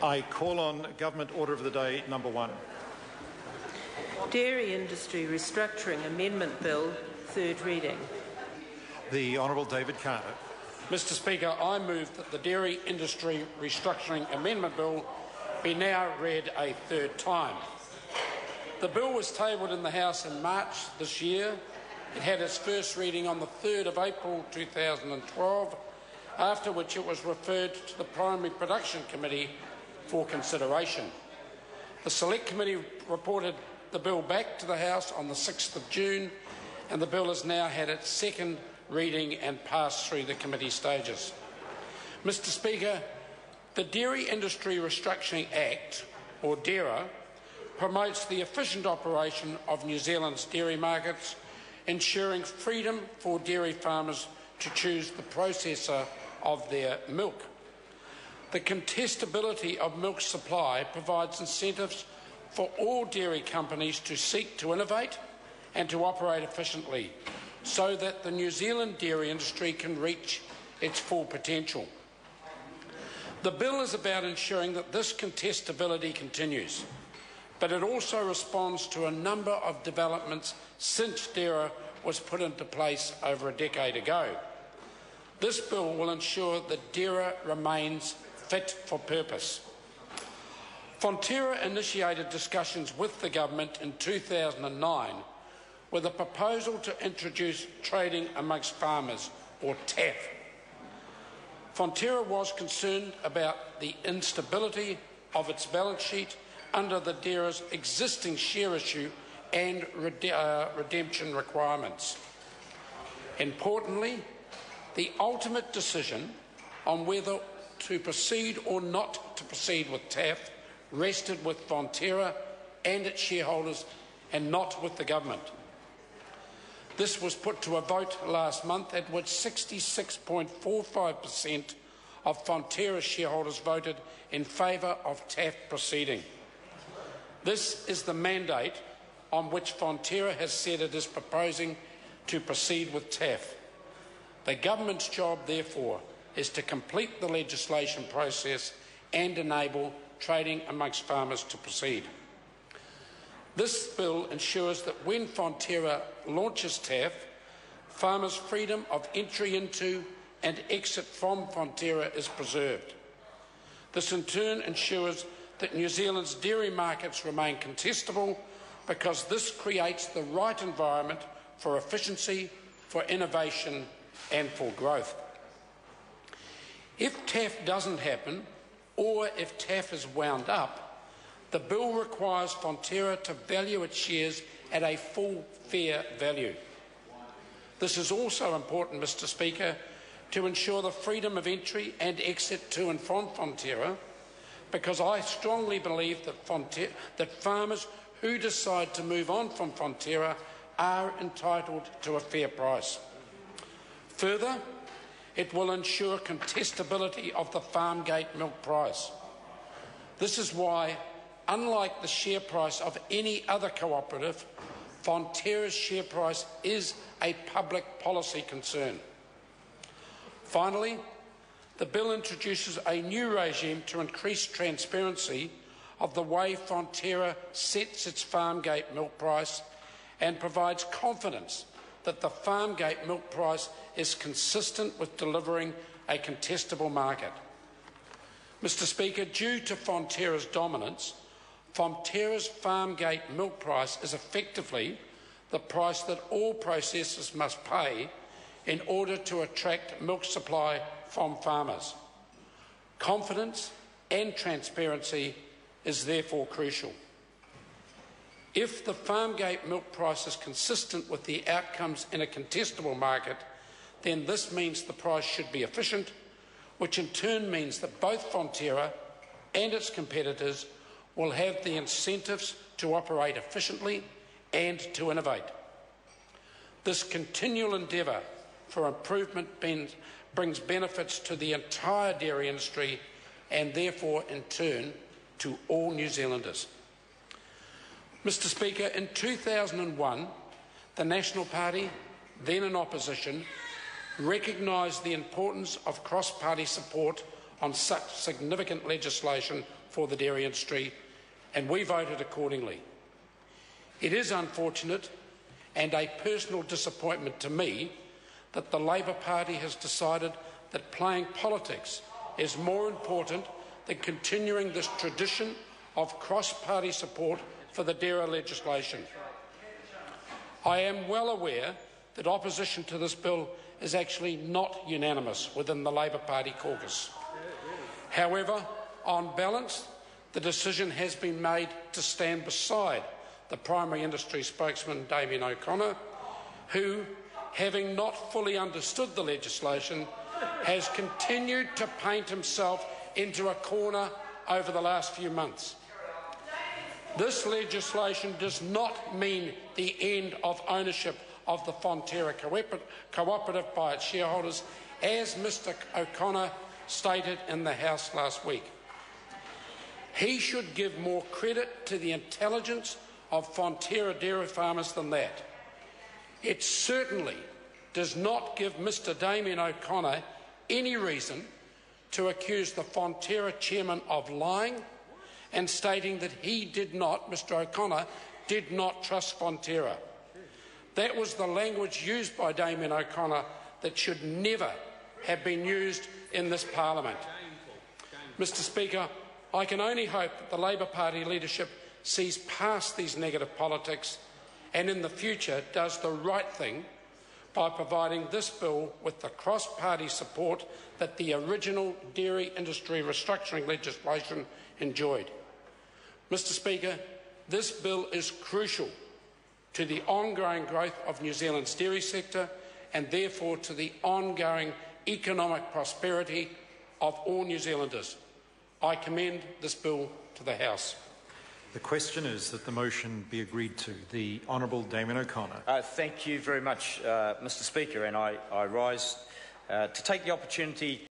I call on Government Order of the Day number 1. Dairy Industry Restructuring Amendment Bill, third reading. The Honourable David Carter. Mr Speaker, I move that the Dairy Industry Restructuring Amendment Bill be now read a third time. The bill was tabled in the House in March this year. It had its first reading on the 3rd of April 2012, after which it was referred to the Primary Production Committee for consideration. The Select Committee reported the bill back to the House on the 6th of June, and the bill has now had its second reading and passed through the committee stages. Mr Speaker, the Dairy Industry Restructuring Act, or DIRA, promotes the efficient operation of New Zealand's dairy markets, ensuring freedom for dairy farmers to choose the processor of their milk. The contestability of milk supply provides incentives for all dairy companies to seek to innovate and to operate efficiently, so that the New Zealand dairy industry can reach its full potential. The bill is about ensuring that this contestability continues, but it also responds to a number of developments since DIRA was put into place over a decade ago. This bill will ensure that DIRA remains fit for purpose. Fonterra initiated discussions with the government in 2009 with a proposal to introduce trading amongst farmers, or TAF. Fonterra was concerned about the instability of its balance sheet under the DIRA's existing share issue and redemption requirements. Importantly, the ultimate decision on whether to proceed or not to proceed with TAF rested with Fonterra and its shareholders and not with the government. This was put to a vote last month, at which 66.45% of Fonterra shareholders voted in favour of TAF proceeding. This is the mandate on which Fonterra has said it is proposing to proceed with TAF. The government's job, therefore, is to complete the legislation process and enable trading amongst farmers to proceed. This bill ensures that when Fonterra launches TAF, farmers' freedom of entry into and exit from Fonterra is preserved. This in turn ensures that New Zealand's dairy markets remain contestable, because this creates the right environment for efficiency, for innovation and for growth. If TAF doesn't happen, or if TAF is wound up, the bill requires Fonterra to value its shares at a full fair value. This is also important, Mr Speaker, to ensure the freedom of entry and exit to and from Fonterra, because I strongly believe that farmers who decide to move on from Fonterra are entitled to a fair price. Further, it will ensure contestability of the farmgate milk price. This is why, unlike the share price of any other cooperative, Fonterra's share price is a public policy concern. Finally, the bill introduces a new regime to increase transparency of the way Fonterra sets its farmgate milk price, and provides confidence that the farmgate milk price is consistent with delivering a contestable market. Mr Speaker, due to Fonterra's dominance, Fonterra's farmgate milk price is effectively the price that all processors must pay in order to attract milk supply from farmers. Confidence and transparency is therefore crucial. If the farmgate milk price is consistent with the outcomes in a contestable market, then this means the price should be efficient, which in turn means that both Fonterra and its competitors will have the incentives to operate efficiently and to innovate. This continual endeavour for improvement brings benefits to the entire dairy industry, and therefore in turn to all New Zealanders. Mr Speaker, in 2001, the National Party, then in opposition, recognised the importance of cross-party support on such significant legislation for the dairy industry, and we voted accordingly. It is unfortunate and a personal disappointment to me that the Labor Party has decided that playing politics is more important than continuing this tradition of cross-party support for the dairy legislation. I am well aware that opposition to this bill is actually not unanimous within the Labor Party caucus. However, on balance, the decision has been made to stand beside the primary industry spokesman, Damien O'Connor, who, having not fully understood the legislation, has continued to paint himself into a corner over the last few months. This legislation does not mean the end of ownership of the Fonterra cooperative by its shareholders, as Mr O'Connor stated in the House last week. He should give more credit to the intelligence of Fonterra dairy farmers than that. It certainly does not give Mr Damien O'Connor any reason to accuse the Fonterra chairman of lying and stating that he did not, Mr O'Connor, did not trust Fonterra. That was the language used by Damien O'Connor that should never have been used in this Parliament. Mr Speaker, I can only hope that the Labor Party leadership sees past these negative politics and in the future does the right thing by providing this bill with the cross-party support that the original dairy industry restructuring legislation enjoyed. Mr Speaker, this bill is crucial to the ongoing growth of New Zealand's dairy sector and therefore to the ongoing economic prosperity of all New Zealanders. I commend this bill to the House. The question is that the motion be agreed to. The Honourable Damien O'Connor. Thank you very much, Mr Speaker, and I rise to take the opportunity